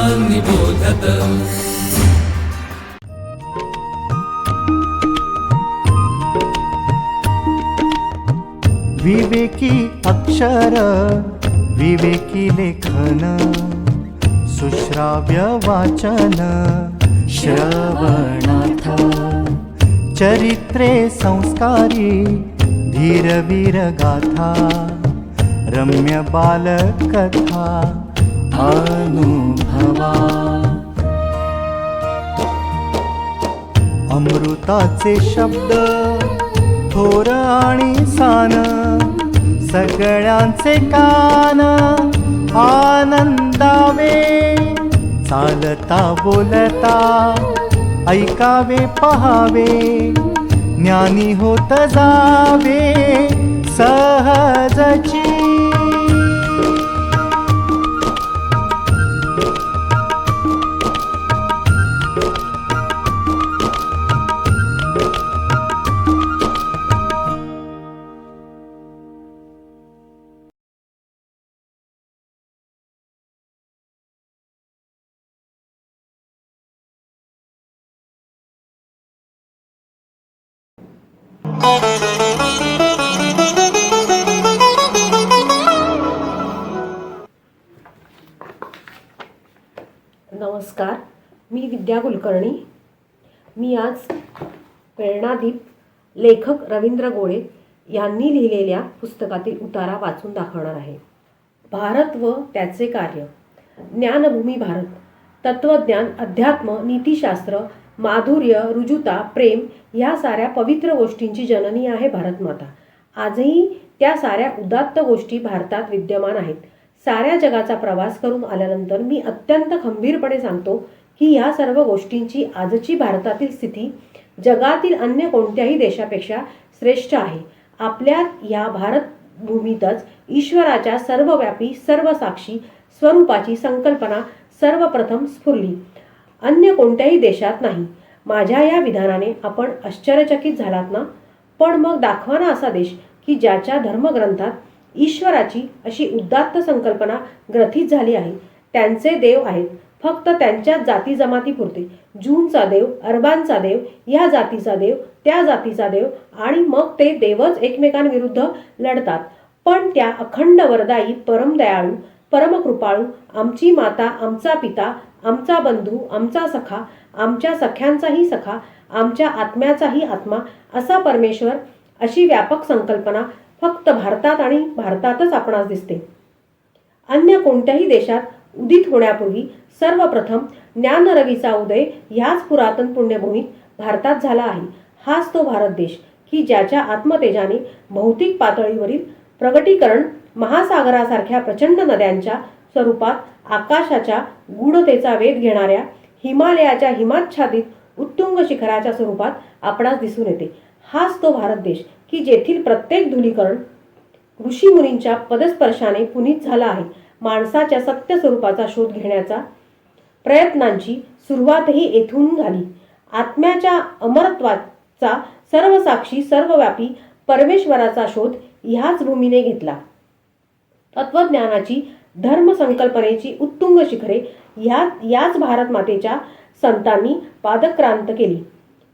धर्मान् निबोधत। विवेकी अक्षर विवेकी लेखन सुश्राव्य वाचन श्रवणार्थ चरित्रे संस्कारी धीरवीर गाथा रम्य बालकथा अनुभवा अमृताचे शब्द थोर आणि सान सगळ्यांचे कान आनंदावे चालता बोलता ऐकावे पहावे ज्ञानी होत जावे सहजची। नमस्कार, मी विद्या कुलकर्णी। मी आज प्रेरणादीप लेखक रवींद्र गोळे यांनी लिहिलेल्या पुस्तकातील उतारा वाचून दाखवणार आहे। भारत व त्याचे कार्य। ज्ञानभूमी भारत। तत्वज्ञान, अध्यात्म, नीतिशास्त्र, माधुर्य, रुजुता, प्रेम ह्या साऱ्या पवित्र गोष्टींची जननी आहे भारतमाता। आजही त्या साऱ्या उदात्त गोष्टी भारतात विद्यमान आहेत। साऱ्या जगाचा प्रवास करून आल्यानंतर मी अत्यंत खंबीरपणे सांगतो की ह्या सर्व गोष्टींची आजची भारतातील स्थिती जगातील अन्य कोणत्याही देशापेक्षा श्रेष्ठ आहे। आपल्या या भारत भूमीतच ईश्वराच्या सर्वव्यापी सर्वसाक्षी स्वरूपाची संकल्पना सर्वप्रथम स्फुरली, अन्य कोणत्याही देशात नाही। माझ्या या विधानाने आपण आश्चर्यचकित झालात ना? पण मग दाखवा ना असा देश की ज्याच्या धर्मग्रंथात ईश्वराची अशी उदात्त संकल्पना ग्रथित झाली आहे। त्यांचे देव आहेत फक्त त्यांच्याच जाती जमातीपुरते। जूनचा देव, अरबांचा देव, या जातीचा देव, त्या जातीचा देव, आणि मग ते देवच एकमेकांविरुद्ध लढतात। पण त्या अखंड वरदायी, परमदयाळू, परमकृपाळू, आमची माता, आमचा पिता, आमचा बंधू, आमचा सखा, आमच्या सख्यांचाही सखा, आमच्या आत्म्याचाही आत्मा असा परमेश्वर, अशी व्यापक संकल्पना फक्त भारतात आणि भारतातच आपणास दिसते। अन्य कोणत्याही देशात उदित होण्यापूर्वी सर्वप्रथम ज्ञानरवीचा उदय ह्याच पुरातन पुण्यभूमीत भारतात झाला आहे। हाच तो भारत देश की ज्याच्या आत्मतेजाने भौतिक पातळीवरील प्रगटीकरण महासागरासारख्या प्रचंड नद्यांच्या स्वरूपात आकाशाच्या गूढतेचा वेध घेणाऱ्या हिमालयाच्या हिमाच्छादित उत्तुंग शिखराच्या स्वरूपात आपणास दिसून येते। हाच तो भारत देश की जेथील प्रत्येक धुलीकरण ऋषीमुनींच्या पदस्पर्शाने पुनीत झाला आहे। माणसाच्या सत्य स्वरूपाचा शोध घेण्याचा प्रयत्नांची सुरुवातही येथून झाली। आत्म्याच्या अमरत्वाचा सर्वसाक्षी सर्वव्यापी परमेश्वराचा शोध ह्याच भूमीने घेतला। तत्वज्ञानाची धर्मसंकल्पनेची उत्तुंग शिखरे याच भारत मातेच्या संतांनी पादक्रांत केली।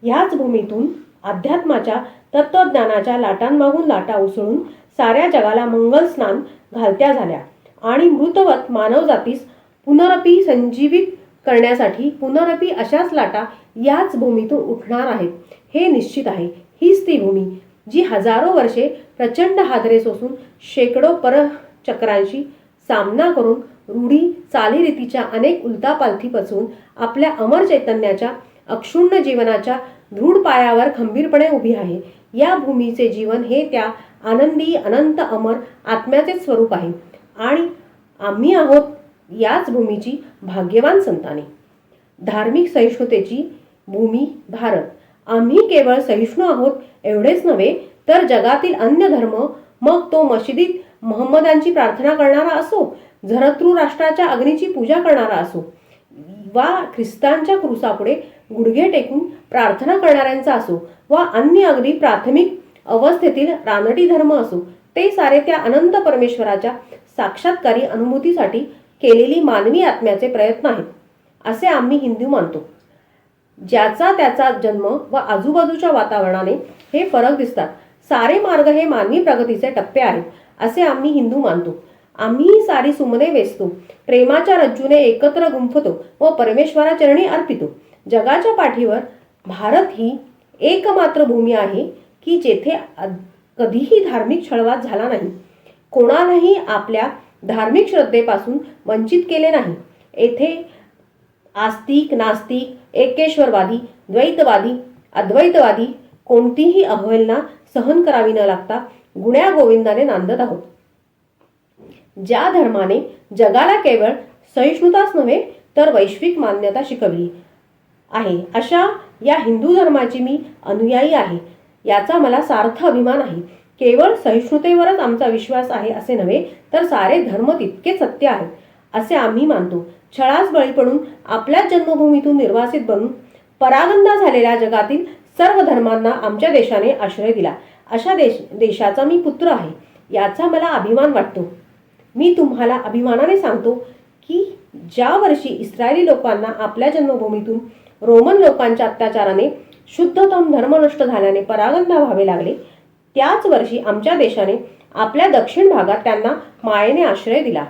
ह्याच भूमीतून अध्यात्माच्या तत्वज्ञानाच्या लाटांमागून लाटा उसळून साऱ्या जगाला मंगल स्नान घालत्या झाल्या आणि मृतवत मानवजातीस पुनरपी संजीवित करण्यासाठी पुनरपी अशाच लाटा याच भूमीतून उठणार आहेत हे निश्चित आहे। हीच ती भूमी जी हजारो वर्षे प्रचंड हादरे सोसून शेकडो परचक्रांशी सामना करून रूढी चालीरीतीच्या अनेक उलतापालथी पचवून आपल्या अमर चैतन्याच्या अक्षुण्ण जीवनाच्या दृढ पायावर खंबीरपणे उभी आहे। या भूमीचे जीवन हे त्या आनंदी अनंत अमर आत्म्याचे स्वरूप आहे आणि आम्ही आहोत याच भूमीची भाग्यवान संताने। धार्मिक सहिष्णुतेची भूमी भारत। आम्ही केवळ सहिष्णू आहोत एवढेच नव्हे तर जगातील अन्य धर्म, मग तो मशिदीत महम्मदांची प्रार्थना करणारा असो, झरतृ राष्ट्राच्या अग्नीची पूजा करणारा असो, वा ख्रिस्तांच्या क्रूसापुढे गुडघे टेकून प्रार्थना करणाऱ्यांचा असो, वा अन्य अगदी प्राथमिक अवस्थेतील रानटी धर्म असो, ते सारे त्या अनंत परमेश्वराच्या साक्षात्कारी अनुभूतीसाठी केलेली मानवी आत्म्याचे प्रयत्न आहेत असे आम्ही हिंदू मानतो. ज्याचा त्याचा जन्म व आजूबाजूच्या वातावरणाने हे फरक दिसतात. सारे मार्ग हे मानवी प्रगतीचे टप्पे आहेत असे आम्ही हिंदू मानतो. आम्ही सारी सुमने वेचतो, प्रेमाच्या रज्जूने एकत्र गुंफतो व परमेश्वराचरणी अर्पितो. जगाच्या पाठीवर भारत ही एकमात्र भूमी आहे की जेथे कधीही धार्मिक छळवाद झाला नाही. कोणालाही आपल्या धार्मिक श्रद्धेपासून वंचित केले नाही. येथे आस्तिक, नास्तिक, एकेश्वरवादी, द्वैतवादी, अद्वैतवादी कोणतीही अवहेलना सहन करावी न लागता गुण्या गोविंदाने नांदत आहोत. ज्या धर्माने जगाला केवळ सहिष्णुताच नव्हे तर वैश्विक मान्यता शिकवली आहे अशा या हिंदू धर्माची मी अनुयायी आहे. याचा मला सार्थ अभिमान आहे. केवळ सहिष्णुतेवरच आमचा विश्वास आहे असे नव्हे तर सारे धर्म तितके सत्य आहेत असे आम्ही मानतो. छळास बळी पडून आपल्याच जन्मभूमीतून निर्वासित बनून परागंदा झालेल्या जगातील सर्व धर्मांना आमच्या देशाने आश्रय दिला. अशा देशाचा मी पुत्र आहे. याचा मला अभिमान वाटतो. मी तुम्हाला अभिमानाने सांगतो की ज्या वर्षी इस्रायली लोकांना आपल्या जन्मभूमीतून रोमन लोकांच्या अत्याचाराने शुद्धतम धर्म नष्ट झाल्याने परागंदा व्हावे लागले, त्याच वर्षी आमच्या देशाने आपल्या दक्षिण भागात त्यांना मायेने आश्रय दिला.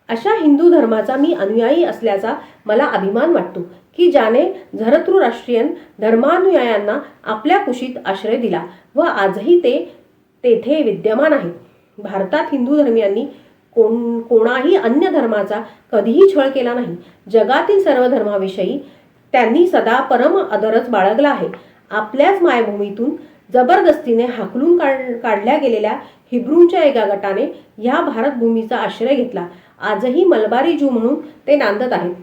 अशा हिंदू धर्माचा मी अनुयायी असल्याचा मला अभिमान वाटतो की ज्याने झरतृराष्ट्रीयन धर्मानुयायांना आपल्या कुशीत आश्रय दिला व आजही ते तेथे विद्यमान आहेत. भारतात हिंदू धर्मियांनी कोणाही अन्य धर्माचा कधीही छळ केला नाही. जगातील सर्व धर्माविषयी त्यांनी सदा परम आदरच बाळगला आहे. आपल्याच मायभूमीतून जबरदस्तीने हाकलून काढल्या गेलेल्या हिब्रूंच्या एका गटाने ह्या भारतभूमीचा आश्रय घेतला. आजही मलबारी ज्यू म्हणून ते नांदत आहेत.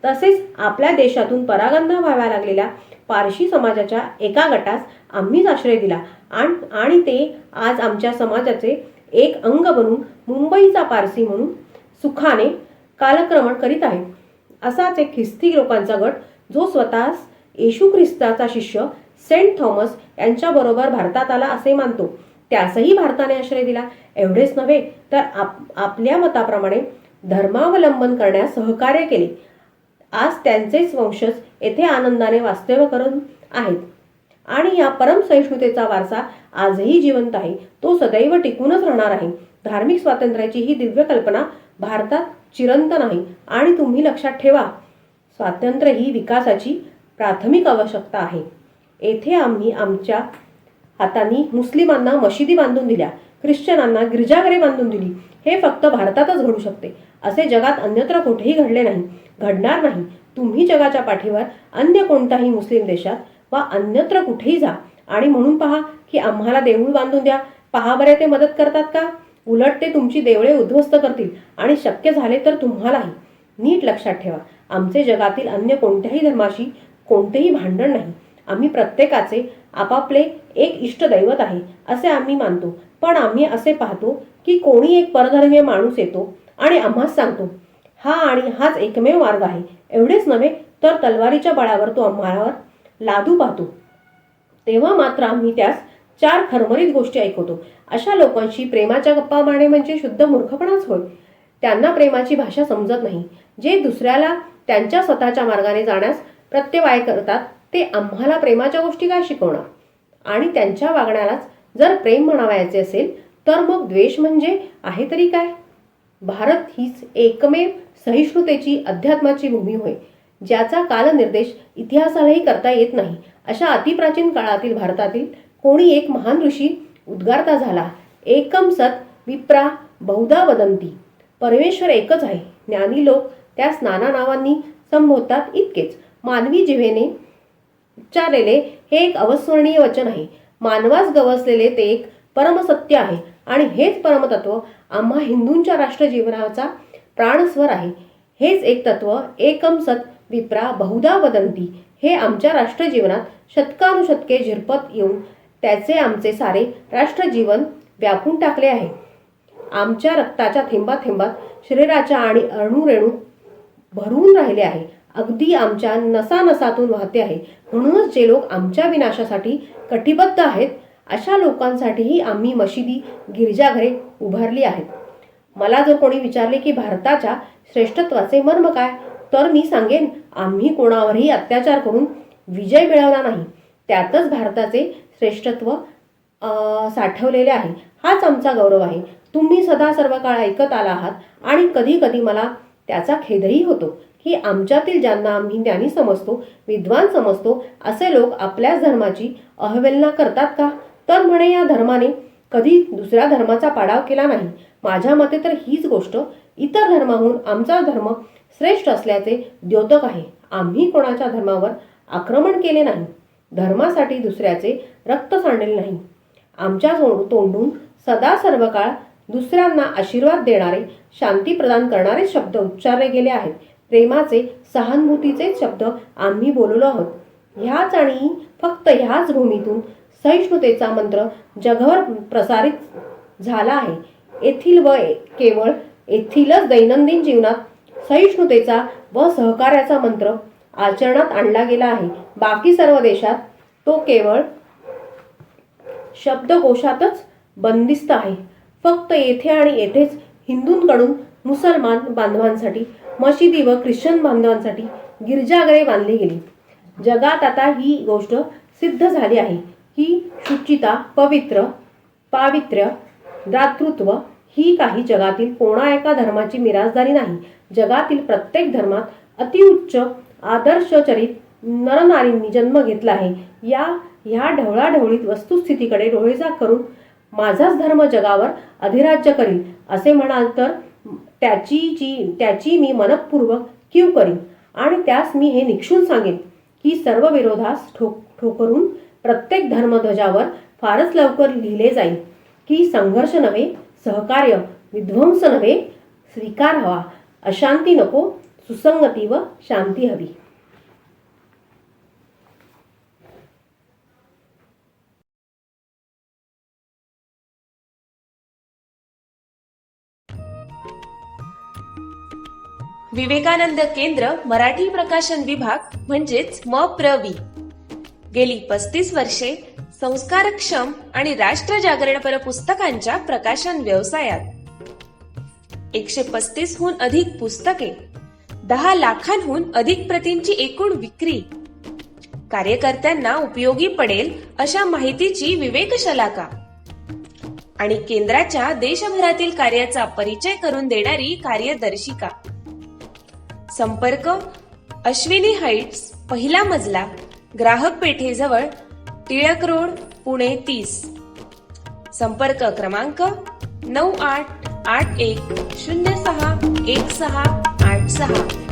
तसेच आपल्या देशातून परागंदा व्हाव्या लागलेल्या पारशी समाजाच्या एका गटास आम्हीच आश्रय दिला आणि ते आज आमच्या समाजाचे एक अंग बनून मुंबईचा पारसी म्हणून सुखाने कालक्रमण करीत आहेत. असाच एक ख्रिस्ती लोकांचा गट जो स्वतःस येशू ख्रिस्ताचा शिष्य सेंट थॉमस यांच्याबरोबर भारतात आला असे मानतो, त्यासही भारताने आश्रय दिला. एवढेच नव्हे तर आपल्या मताप्रमाणे धर्मावलंबन करण्यास सहकार्य केले. आज त्यांचेच वंशज येथे आनंदाने वास्तव्य करून आहेत आणि या परम सहिष्णुतेचा वारसा आजही जिवंत आहे. तो सदैव टिकूनच राहणार आहे. धार्मिक स्वातंत्र्याची ही दिव्य कल्पना भारतात चिरंतन आहे आणि तुम्ही लक्षात ठेवा, स्वातंत्र्य ही विकासाची प्राथमिक आवश्यकता आहे. येथे आम्ही आमच्या हातांनी मुस्लिमांना मशिदी बांधून दिल्या, ख्रिश्चनांना गिरजाघरे बांधून दिली. हे फक्त भारतातच घडू शकते. असे जगात अन्यत्र कुठेही घडले नाही, घडणार नाही. तुम्ही जगाच्या पाठीवर अन्य कोणत्याही मुस्लिम देशात वा अन्यत्र कुठेही जा आणि म्हणून पहा की आम्हाला देऊळ बांधून द्या. पहा बरे ते मदत करतात का? उलट ते तुमची देवळे उद्ध्वस्त करतील आणि शक्य झाले तर तुम्हालाही. नीट लक्षात ठेवा, आमचे जगातील अन्य कोणत्याही धर्माशी कोणतेही भांडण नाही. आम्ही प्रत्येकाचे आपापले एक इष्टदैवत आहे असे आम्ही मानतो. पण आम्ही असे पाहतो की कोणी एक परधर्मीय माणूस येतो आणि आम्हास सांगतो हा आणि हाच एकमेव मार्ग आहे. एवढेच नव्हे तर तलवारीच्या बळावर तो आम्हावर लादू पाहतो. तेव्हा मात्र आम्ही त्यास चार खरमरीत गोष्टी ऐकवतो. अशा लोकांशी प्रेमाच्या गप्पा मारणे म्हणजे शुद्ध मूर्खपणाच होय. त्यांना प्रेमाची भाषा समजत नाही. जे दुसऱ्याला त्यांच्या स्वतःच्या मार्गाने जाण्यास प्रत्यवाय करतात ते आम्हाला प्रेमाच्या गोष्टी काय शिकवणार? आणि त्यांच्या वागण्यालाच जर प्रेम म्हणावायचे असेल तर मग द्वेष म्हणजे आहे तरी काय? भारत हीच एकमेव सहिष्णुतेची अध्यात्माची भूमी होय, ज्याचा कालनिर्देश इतिहासालाही करता येत नाही. अशा अतिप्राचीन काळातील भारतातील कोणी एक महान ऋषी उद्गारता झाला, एकम सत विप्रा बहुधा वदंती. परमेश्वर एकच आहे. ज्ञानी लोक त्यास नाना नावांनी संबोधतात इतकेच. मानवी जिभेने उच्चारलेले हे एक अविस्मरणीय वचन आहे. मानवास गवसलेले ते एक परमसत्य आहे आणि हेच परमतत्व आम्हा हिंदूंच्या राष्ट्रजीवनाचा प्राणस्वर आहे. हेच एक तत्व एकम सत विप्रा बहुधा वदंती हे आमच्या राष्ट्रजीवनात शतकानुशतके झिरपत येऊन त्याचे आमचे सारे राष्ट्रजीवन व्यापून टाकले आहे. आमच्या रक्ताच्या थेंबात थेंबात शरीराच्या आणि अणुरेणू भरून राहिले आहे. अगदी आमच्या नसानसातून वाहते आहे. म्हणूनच जे लोक आमच्या विनाशासाठी कटिबद्ध आहेत अशा लोकांसाठीही आम्ही मशिदी गिरजाघरे उभारली आहेत. मला जर कोणी विचारले की भारताच्या श्रेष्ठत्वाचे मर्म काय, तर मी सांगेन आम्ही कोणावरही अत्याचार करून विजय मिळवला नाही. त्यातच भारताचे श्रेष्ठत्व साठवलेले आहे. हाच आमचा गौरव आहे. तुम्ही सदा सर्व काळ ऐकत आला आहात आणि कधी कधी मला त्याचा खेदही होतो की आमच्यातील ज्यांना आम्ही ज्ञानी समजतो, विद्वान समजतो, असे लोक आपल्याच धर्माची अवहेलना करतात का? तर म्हणे या धर्माने कधी दुसऱ्या धर्माचा पाडाव केला नाही. माझ्या मते तर हीच गोष्ट इतर धर्माहून आमचा धर्म श्रेष्ठ असल्याचे द्योतक आहे. आम्ही कोणाच्या धर्मावर आक्रमण केले नाही, धर्मासाठी दुसऱ्याचे रक्त सांडले नाही. आमच्या तोंडून सदा सर्व काळ दुसऱ्यांना आशीर्वाद देणारे, शांती प्रदान करणारे शब्द उच्चारले गेले आहेत. प्रेमाचे, सहानुभूतीचे शब्द आम्ही बोललो आहोत. ह्याच आणि फक्त ह्याच भूमीतून सहिष्णुतेचा मंत्र जगभर प्रसारित झाला आहे. येथील व केवळ येथीलच दैनंदिन जीवनात सहिष्णुतेचा व सहकार्याचा मंत्र आचरणात आणला गेला आहे. बाकी सर्व देशात तो केवळ शब्दकोशातच बंदिस्त आहे. फक्त येथे आणि येथेच हिंदूंकडून मुसलमान बांधवांसाठी मशिदी व ख्रिश्चन बांधवांसाठी गिरजाघरे बांधली गेली. जगात आता ही गोष्ट सिद्ध झाली आहे की शुचिता, पावित्र्य, दातृत्व ही काही जगातील कोणा एका धर्माची मिरासदारी नाही. जगातील प्रत्येक धर्मात अतिउच्च आदर्शचरित नरनारींनी जन्म घेतला आहे. ह्या ढवळाढवळीत वस्तुस्थितीकडे डोळेझाक करून माझाच धर्म जगावर अधिराज्य करील असे म्हणाल तर त्याची मी मनपूर्वक कीव करीन आणि त्यास मी हे निक्षून सांगेन की सर्व विरोधास ठोकरून प्रत्येक धर्मध्वजावर फारच लवकर लिहिले जाईल की संघर्ष नव्हे सहकार्य, विध्वंस नव्हे स्वीकार हवा, अशांती नको, सुसंगती व शांती हवी. विवेकानंद केंद्र मराठी प्रकाशन विभाग म्हणजेच MPRV गेली 35 वर्षे संस्कारक्षम आणि राष्ट्रजागरणपर पुस्तकांच्या प्रकाशन व्यवसायात 135 हून अधिक पुस्तके, 10 लाखांहून अधिक प्रतींची एकूण विक्री, कार्यकर्त्यांना उपयोगी पडेल अशा माहितीची विवेकशलाका आणि केंद्राच्या देशभरातील कार्याचा परिचय करून देणारी कार्यदर्शिका. संपर्क अश्विनी हाईट्स, पहिला मजला, ग्राहक पेठेजवळ, टिळक रोड, पुणे 30. संपर्क क्रमांक 9881061686.